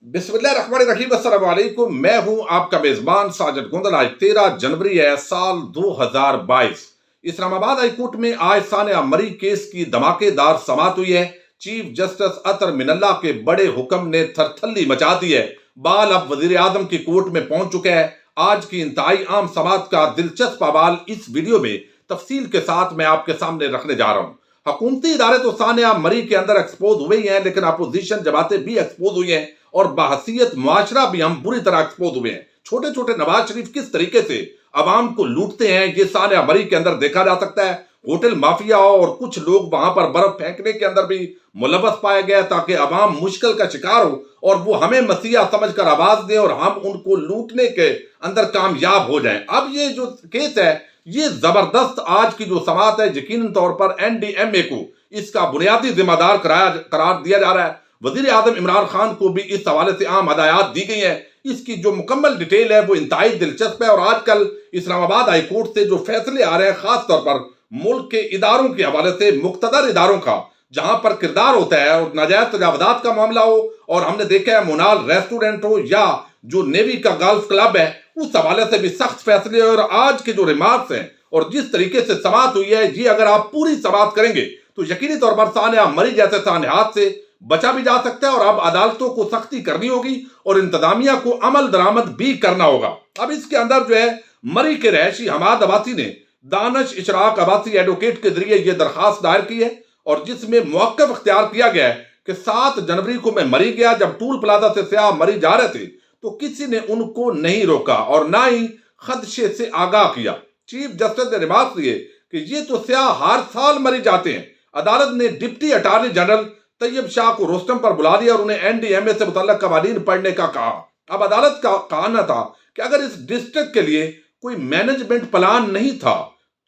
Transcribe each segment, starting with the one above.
बिस्मिल्लाहिर्रहमानिर्रहीम, अस्सलाम वालेकुम। मैं हूं आपका मेजबान साजिद गुंदल। आज 13 जनवरी है, साल 2022। इस्लामाबाद हाई कोर्ट में आज सानिया मरी केस की धमाकेदार समाअत हुई है। चीफ जस्टिस अतर मिनल्ला के बड़े हुक्म ने थरथल्ली मचा दी है। बाल अब वजीर आजम की कोर्ट में पहुंच चुका है। आज की इंतहाई आम समाअत का दिलचस्प अहवाल इस वीडियो में तफसील के साथ मैं आपके सामने रखने जा रहा हूं। हुकूमती इदारे तो सानिया मरी के अंदर एक्सपोज हुए ही हैं, लेकिन अपोजिशन जमातें भी एक्सपोज हुई हैं और बहसीयत मुआशरा भी हम बुरी तरह एक्सपोज हुए हैं। छोटे छोटे नवाज शरीफ किस तरीके से अवाम को लूटते हैं, ये सानिया मरी के अंदर देखा जा सकता है। होटल माफिया और कुछ लोग वहां पर बर्फ फेंकने के अंदर भी मुलव्वस पाया गया ताकि अवाम मुश्किल का शिकार हो और वो हमें मसीहा समझकर आवाज दें और हम उनको लूटने के अंदर कामयाब हो जाएं। अब ये जो केस है, ये जबरदस्त आज की जो समाअत है, यकीनन तौर पर एनडीएमए को इसका बुनियादी जिम्मेदार करार दिया जा रहा है। वजीर आजम इमरान खान को भी इस हवाले से आम हदायत दी गई है। इसकी जो मुकम्मल डिटेल है वो इंतहाई दिलचस्प है और आजकल इस्लामाबाद हाई कोर्ट से जो फैसले आ रहे हैं, खास तौर पर मुल्क के इदारों के हवाले से, मुक्तदर इदारों का जहां पर किरदार होता है और नाजायज तजावजात का मामला हो, और हमने देखा है मोनाल रेस्टोरेंट हो या जो नेवी का गल्फ क्लब है, उस हवाले से भी सख्त फैसले। और आज के जो रिमार्क्स हैं और जिस तरीके से समाअत हुई है, ये अगर आप पूरी समाअत करेंगे तो यकीनी तौर पर सानिया मरी जैसे सानियात से बचा भी जा सकता है। और अब अदालतों को सख्ती करनी होगी और इंतजामिया को अमल दरामद भी करना होगा। अब इसके अंदर जो है, मरी के रहायशी हमाद अब्बासी ने दानिश इशराक अब्बासी एडवोकेट के जरिए यह दरखास्त दायर की है और जिसमें मौक़िफ़ इख्तियार किया गया है कि 7 जनवरी को मैं मरी गया, जब टूल प्लाजा से सयाह मरी जा रहे थे तो किसी ने उनको नहीं रोका और ना ही खदशे से आगाह किया। चीफ जस्टिस ने रिमार्क दिए कि ये तो सयाह हर साल मरी जाते हैं। अदालत ने deputy attorney general Tayyab Shah को रोस्टम पर बुला लिया और उन्हें एनडीएमए से मुतल्लक कवानीन पढ़ने का कहा। अब अदालत का कहना था कि अगर इस डिस्ट्रिक्ट के लिए कोई मैनेजमेंट प्लान नहीं था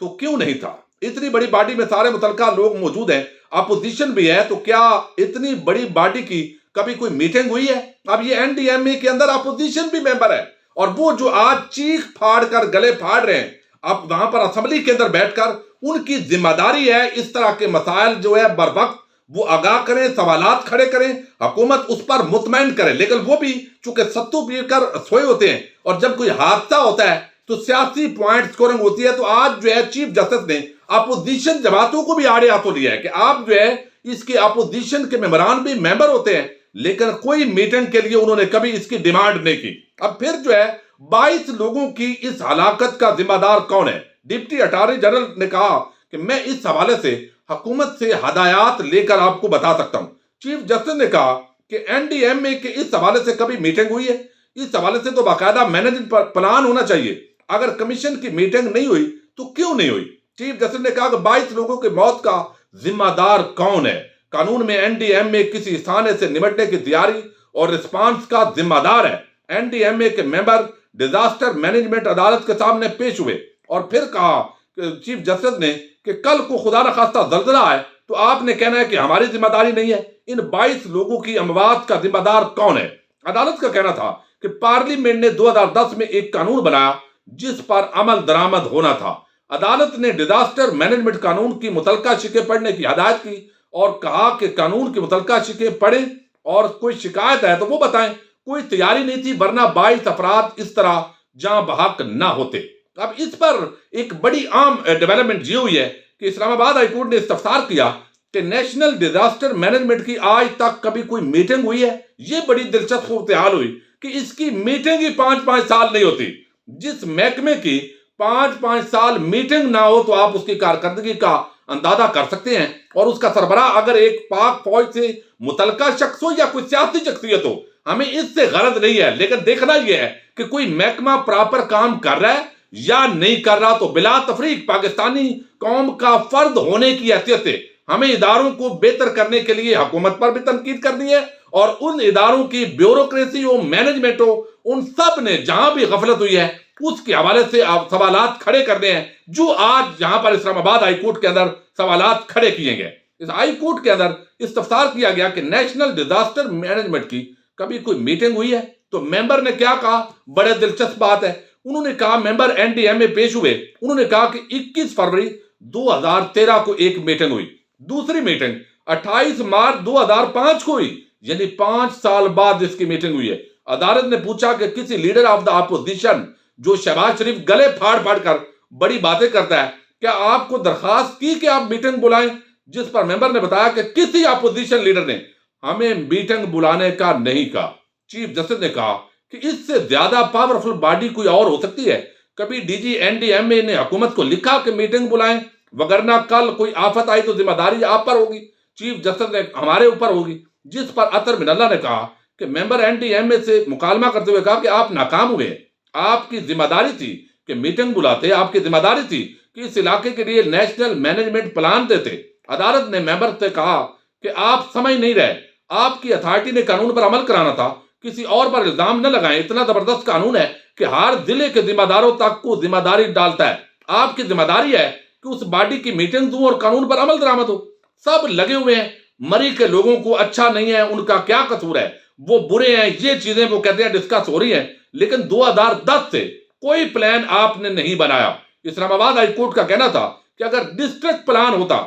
तो क्यों नहीं था? इतनी बड़ी बॉडी में सारे मुतल्लका लोग मौजूद हैं, अपोजिशन भी है, तो क्या इतनी बड़ी बॉडी की कभी कोई मीटिंग हुई है? अब ये एनडीएमए के अंदर अपोजिशन भी मेंबर है और वो जो आज चीख फाड़ कर गले फाड़ रहे हैं, अब वहां पर असेंबली के अंदर बैठकर उनकी जिम्मेदारी है इस तरह के मसाइल जो है बर वक्त वो आगाह करें, सवालात खड़े करें, हुकूमत उस पर मुतमईन करे। लेकिन वो भी चूंकि सत्तू पीकर सोए होते हैं और जब कोई हादसा होता है तो सियासी पॉइंट स्कोरिंग होती है। तो आज जो है चीफ जस्टिस ने अपोजिशन जमातों को भी आड़े हाथों लिया है कि आप जो है इसके अपोजिशन के मेंबरान भी मेंबर होते हैं, लेकिन कोई मीटिंग के लिए उन्होंने कभी इसकी डिमांड नहीं की। अब फिर जो है 22 लोगों की इस हलाकत का जिम्मेदार कौन है? डिप्टी अटॉर्नी जनरल ने कहा कि मैं इस हवाले से हुकूमत से हदायत लेकर आपको बता सकता हूं। चीफ जस्टिस ने कहा कि एनडीएमए के इस हवाले से कभी मीटिंग हुई है? इस हवाले से तो बाकायदा मैनेजमेंट प्लान होना चाहिए। अगर कमीशन की मीटिंग नहीं हुई तो क्यों नहीं हुई? चीफ जस्टिस ने कहा कि 22 लोगों की मौत का जिम्मेदार कौन है? कानून में एनडीएमए किसी स्थान से निपटने की तैयारी और रिस्पांस का जिम्मेदार है। एनडीएमए के मेंबर डिजास्टर मैनेजमेंट अदालत के सामने पेश हुए और फिर कहा कि चीफ जस्टिस ने कि कल को खुदा न खास्ता जल्जला है तो आपने कहना है कि हमारी जिम्मेदारी नहीं है। इन 22 लोगों की अमवात का जिम्मेदार कौन है? अदालत का कहना था कि पार्लियामेंट ने 2010 में एक कानून बनाया जिस पर अमल दरामद होना था। अदालत ने डिजास्टर मैनेजमेंट कानून की मुतलका शिकें पढ़ने की हदायत की और कहा कि कानून की मुतलका शिकें पढ़ें और कोई शिकायत है तो वो बताएं। कोई तैयारी नहीं थी, वरना 22 अफराद इस तरह जहां बहक ना होते। अब इस पर एक बड़ी आम डेवलपमेंट ये हुई है कि इस्लामाबाद हाई कोर्ट ने इस्तफसार किया कि नेशनल डिजास्टर मैनेजमेंट की आज तक कभी कोई मीटिंग हुई है? ये बड़ी दिलचस्प सूरत हाल हुई कि इसकी मीटिंग ही 5-5 साल नहीं होती। जिस महकमे की 5-5 साल मीटिंग ना हो तो आप उसकी कारकर्दगी का अंदाजा कर सकते हैं। और उसका सरबराह अगर एक पाक फौज से मुतलका शख्स हो या कोई सियासी शख्सियत हो, हमें इससे गरज नहीं है, लेकिन देखना यह है कि कोई महकमा प्रॉपर काम कर रहा है या नहीं कर रहा। तो बिला तफरीक पाकिस्तानी कौम का फर्द होने की हैसियत से हमें इदारों को बेहतर करने के लिए हुकूमत पर भी तनकीद करनी है और उन इदारों की ब्यूरोक्रेसी हो, मैनेजमेंट हो, उन सब ने जहां भी गफलत हुई है उसके हवाले से आप सवालात खड़े करने हैं, जो आज यहां पर इस्लामाबाद हाई कोर्ट के अंदर सवालात खड़े किए गए। इस हाई कोर्ट के अंदर इस्तफसार किया गया कि नेशनल डिजास्टर मैनेजमेंट की कभी कोई मीटिंग हुई है? तो मेंबर ने क्या कहा? बड़े दिलचस्प बात है। उन्होंने कहा, मेंबर एनडीएमए पेश हुए, उन्होंने कहा कि 21 फरवरी 2013 को एक मीटिंग हुई। दूसरी मीटिंग 28 मार्च 2005 को हुई। یعنی 5 سال بعد اس کی میٹنگ ہوئی ہے۔ عدالت نے پوچھا کہ کسی لیڈر آف دا اپوزیشن جو شہباز شریف گلے پھاڑ پھاڑ کر بڑی باتیں کرتا ہے، کیا آپ کو درخواست کی کہ آپ میٹنگ بلائیں؟ جس پر ممبر نے بتایا کہ کسی اپوزیشن لیڈر نے ہمیں میٹنگ بلانے کا نہیں کہا۔ چیف جسٹس نے کہا کہ اس سے زیادہ پاورفل باڈی کوئی اور ہو سکتی ہے؟ کبھی D G N D M A نے حکومت کو لکھا کہ میٹنگ بلائیں، وگرنہ کل کوئی آفت آئی تو ذمہ داری آپ پر ہوگی؟ چیف جسٹس نے ہمارے اوپر ہوگی۔ جس پر اطہر من اللہ نے کہا کہ ممبر این ڈی ایم اے سے مکالمہ کرتے ہوئے کہا کہ آپ ناکام ہوئے ہیں، آپ کی ذمہ داری تھی کہ میٹنگ بلاتے، آپ کی ذمہ داری تھی کہ اس علاقے کے لیے نیشنل مینجمنٹ پلان دیتے۔ عدالت نے ممبر سے کہا کہ آپ سمجھ نہیں رہے، آپ کی اتھارٹی نے قانون پر عمل کرانا تھا، کسی اور پر الزام نہ لگائیں۔ اتنا زبردست قانون ہے کہ ہر ضلع کے ذمہ داروں تک کو ذمہ داری ڈالتا ہے۔ آپ کی ذمہ داری ہے کہ اس باڈی کی میٹنگ دوں اور قانون پر عمل درآمد ہو۔ سب لگے ہوئے ہیں، مری کے لوگوں کو اچھا نہیں ہے، ان کا کیا قصور ہے، وہ برے ہیں، یہ چیزیں وہ کہتے ہیں ڈسکس ہو رہی ہیں، لیکن 2010 سے کوئی پلان آپ نے نہیں بنایا۔ اسلام آباد ہائی کورٹ کا کہنا تھا کہ اگر ڈسٹرکٹ پلان ہوتا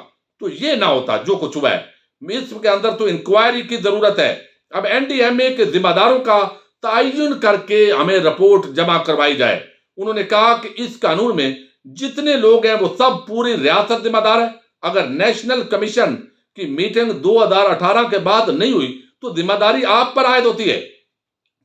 تو یہ نہ ہوتا جو کچھ ہوا ہے۔ اس کے اندر تو انکوائری کی ضرورت ہے۔ اب این ڈی ایم اے کے ذمہ داروں کا تعین کر کے ہمیں رپورٹ جمع کروائی جائے۔ انہوں نے کہا کہ اس قانون میں جتنے لوگ ہیں وہ سب پوری ریاست ذمہ دار ہے۔ اگر نیشنل کمیشن کی میٹنگ 2018 کے بعد نہیں ہوئی تو ذمہ داری آپ پر عائد ہوتی ہے۔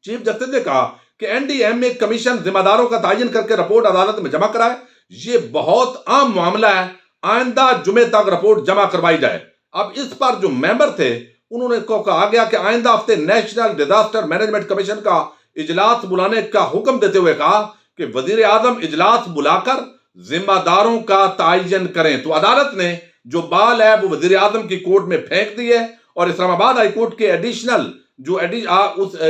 چیف جسٹس نے کہا کہ N D M A commission ذمہ داروں کا تعین کر کے رپورٹ عدالت میں جمع کرائے۔ یہ بہت عام معاملہ ہے، آئندہ جمعے تک رپورٹ جمع کروائی جائے۔ اب اس پر جو ممبر تھے انہوں نے کہا گیا کہ آئندہ ہفتے نیشنل ڈیزاسٹر مینجمنٹ کمیشن کا اجلاس بلانے کا حکم دیتے ہوئے کہا کہ وزیر اعظم اجلاس بلا کر ذمہ داروں کا تعین کریں۔ تو عدالت نے جو بال ہے وہ وزیر اعظم کی کورٹ میں پھینک دی ہے، اور اسلام آباد ہائی کورٹ کے اس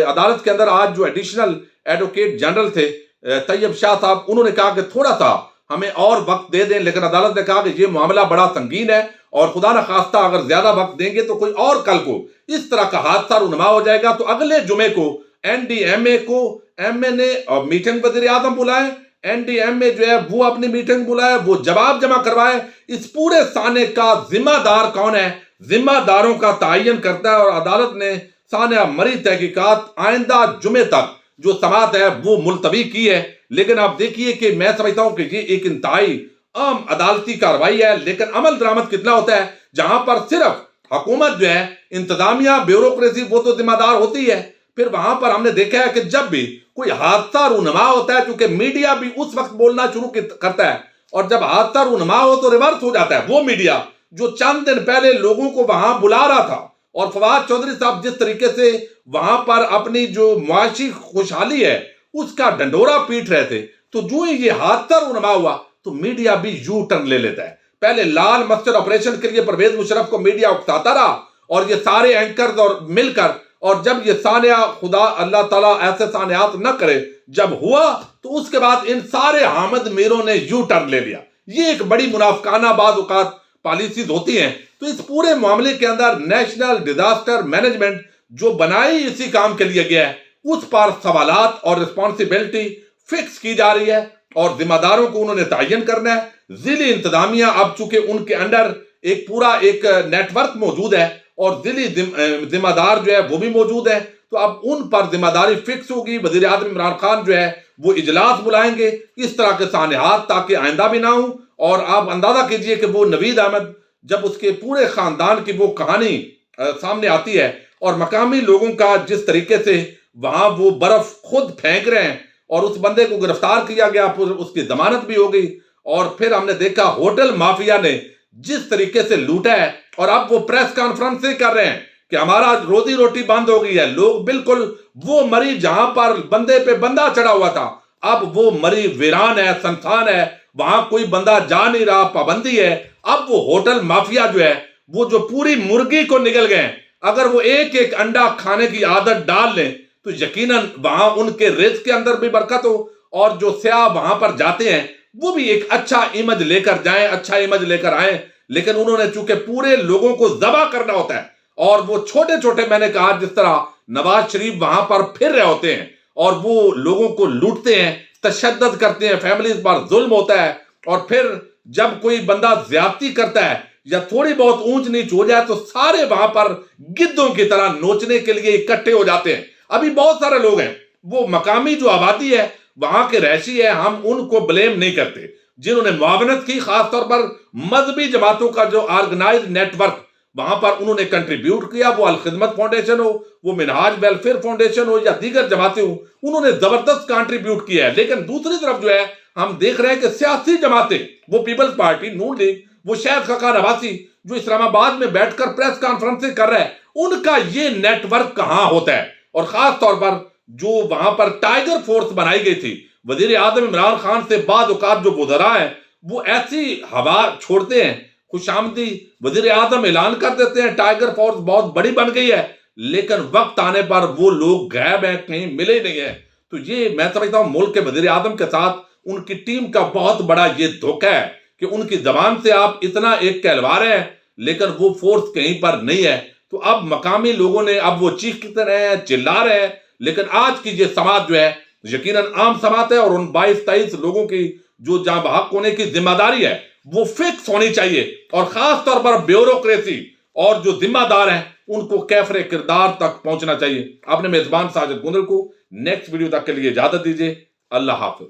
عدالت کے اندر آج جو ایڈیشنل ایڈوکیٹ جنرل تھے طیب شاہ صاحب، انہوں نے کہا کہ تھوڑا سا ہمیں اور وقت دے دیں، لیکن عدالت نے کہا کہ یہ معاملہ بڑا سنگین ہے اور خدا نہ خواستہ اگر زیادہ وقت دیں گے تو کوئی اور کل کو اس طرح کا حادثہ رونما ہو جائے گا۔ تو اگلے جمعے کو این ڈی ایم اے کو ایم اے نے میٹنگ وزیر اعظم بلائے، این ڈی ایم اے جو ہے وہ اپنی میٹنگ بلائے، وہ جواب جمع کروائے۔ اس پورے سانے کا ذمہ دار کون ہے؟ ذمہ داروں کا تعین کرتا ہے، اور عدالت نے سانحہ مری تحقیقات آئندہ جمعے تک جو سماعت ہے وہ ملتوی کی ہے۔ لیکن آپ دیکھیے کہ میں سمجھتا ہوں کہ یہ ایک انتہائی عام عدالتی کارروائی ہے، لیکن عمل درآمد کتنا ہوتا ہے جہاں پر صرف حکومت جو ہے، انتظامیہ، بیوروکریسی وہ تو ذمہ دار ہوتی ہے۔ پھر وہاں پر ہم نے دیکھا ہے کہ جب بھی کوئی حادثہ رونما ہوتا ہے، کیونکہ میڈیا بھی اس وقت بولنا شروع کرتا ہے، اور جب حادثہ رونما ہو تو ریورس ہو جاتا ہے۔ وہ میڈیا جو چند دن پہلے لوگوں کو وہاں بلا رہا تھا، اور فواد چودھری صاحب جس طریقے سے وہاں پر اپنی جو معاشی خوشحالی ہے اس کا ڈنڈورا پیٹ رہے تھے، تو جو ہی یہ حادثہ رونما ہوا تو میڈیا بھی یو ٹرن لے لیتا ہے۔ پہلے لال مسجد آپریشن کے لیے پرویز مشرف کو میڈیا اکساتا رہا، اور یہ سارے اینکرز اور مل کر، اور جب یہ سانحہ خدا اللہ تعالیٰ ایسے سانحات نہ کرے جب ہوا تو اس کے بعد ان سارے حامد میروں نے یو ٹرن لے لیا۔ یہ ایک بڑی منافقانہ بعض اوقات پالیسیز ہوتی ہیں۔ تو اس پورے معاملے کے اندر نیشنل ڈیزاسٹر مینجمنٹ جو بنائی اسی کام کے لیے گیا ہے، اس پر سوالات اور رسپانسبلٹی فکس کی جا رہی ہے، اور ذمہ داروں کو انہوں نے تعین کرنا ہے۔ ضلعی انتظامیہ اب چونکہ ان کے انڈر ایک پورا ایک نیٹ ورک موجود ہے، اور ضلعی ذمہ دار جو ہے وہ بھی موجود ہے، تو اب ان پر ذمہ داری فکس ہوگی۔ وزیر اعظم عمران خان جو ہے وہ اجلاس بلائیں گے اس طرح کے سانحات تاکہ آئندہ بھی نہ ہوں۔ اور آپ اندازہ کیجئے کہ وہ نوید احمد جب اس کے پورے خاندان کی وہ کہانی سامنے آتی ہے، اور مقامی لوگوں کا جس طریقے سے وہاں وہ برف خود پھینک رہے ہیں، اور اس بندے کو گرفتار کیا گیا، پھر اس کی ضمانت بھی ہو گئی، اور پھر ہم نے دیکھا ہوٹل مافیا نے جس طریقے سے لوٹا ہے، اور اب وہ پریس کانفرنس سے کر رہے ہیں کہ ہمارا روزی روٹی بند ہو گئی ہے۔ لوگ بالکل وہ مری جہاں پر بندے پہ بندہ چڑھا ہوا تھا، اب وہ مری ویران ہے، سنسان ہے، وہاں کوئی بندہ جا نہیں رہا، پابندی ہے۔ اب وہ ہوٹل مافیا جو ہے وہ جو پوری مرغی کو نگل گئے ہیں، اگر وہ ایک ایک انڈا کھانے کی عادت ڈال لیں تو یقیناً وہاں ان کے رزق کے اندر بھی برکت ہو، اور جو سیاح وہاں پر جاتے ہیں وہ بھی ایک اچھا امیج لے کر جائیں، اچھا امیج لے کر آئیں۔ لیکن انہوں نے چونکہ پورے لوگوں کو ذبح کرنا ہوتا ہے، اور وہ چھوٹے چھوٹے، میں نے کہا جس طرح نواز شریف وہاں پر پھر رہے ہوتے ہیں اور وہ لوگوں کو لوٹتے ہیں، تشدد کرتے ہیں، فیملیز پر ظلم ہوتا ہے، اور پھر جب کوئی بندہ زیادتی کرتا ہے या थोड़ी बहुत ऊंच नीच हो जाए तो सारे वहां पर गिद्धों की तरह नोचने के लिए इकट्ठे हो जाते हैं। अभी बहुत सारे लोग हैं, वो मकामी जो आबादी है, वहां के रहशी है, हम उनको ब्लेम नहीं करते, जिन्होंने मुआवनत की, खासतौर पर मजहबी जमातों का जो ऑर्गेनाइज नेटवर्क वहां पर उन्होंने कंट्रीब्यूट किया, वो अल खिदमत फाउंडेशन हो, वो मिनहाज वेलफेयर फाउंडेशन हो या दीगर जमातें हो, उन्होंने जबरदस्त कंट्रीब्यूट किया है। लेकिन दूसरी तरफ जो है हम देख रहे हैं कि सियासी जमातें, वो पीपल्स पार्टी, नून लीग, वो शायद खका नवासी जो इस्लामाबाद में बैठकर प्रेस कॉन्फ्रेंस कर रहा है, उनका ये नेटवर्क कहां होता है। और खास तौर पर जो वहां पर टाइगर फोर्स बनाई गई थी, वजीर आजम इमरान खान से बाद औकात जो वज़रा है वो ऐसी हवा छोड़ते हैं, खुशामदी वजीर आजम ऐलान कर देते हैं टाइगर फोर्स बहुत बड़ी बन गई है, लेकिन वक्त आने पर वो लोग गायब हैं, कहीं मिले नहीं है। तो ये मैं समझता हूं मुल्क के वजीर आजम के साथ उनकी टीम का बहुत बड़ा ये धोखा है कि उनकी जबान से आप इतना एक कहलवा रहे हैं, लेकिन वो फोर्स कहीं पर नहीं है। तो अब मकामी लोगों ने, अब वो चीखते रहे हैं, चिल्ला रहे हैं, लेकिन आज की ये समाज जो है यकीनन आम समाज है, और उन 22-23 लोगों की जो जहां बहक होने की जिम्मेदारी है वो फिक्स होनी चाहिए, और खास तौर पर ब्यूरोक्रेसी और जो जिम्मेदार हैं उनको कैफरे किरदार तक पहुंचना चाहिए। अपने मेजबान साजिद गोंदल को नेक्स्ट वीडियो तक के लिए इजाजत दीजिए। अल्लाह हाफिज।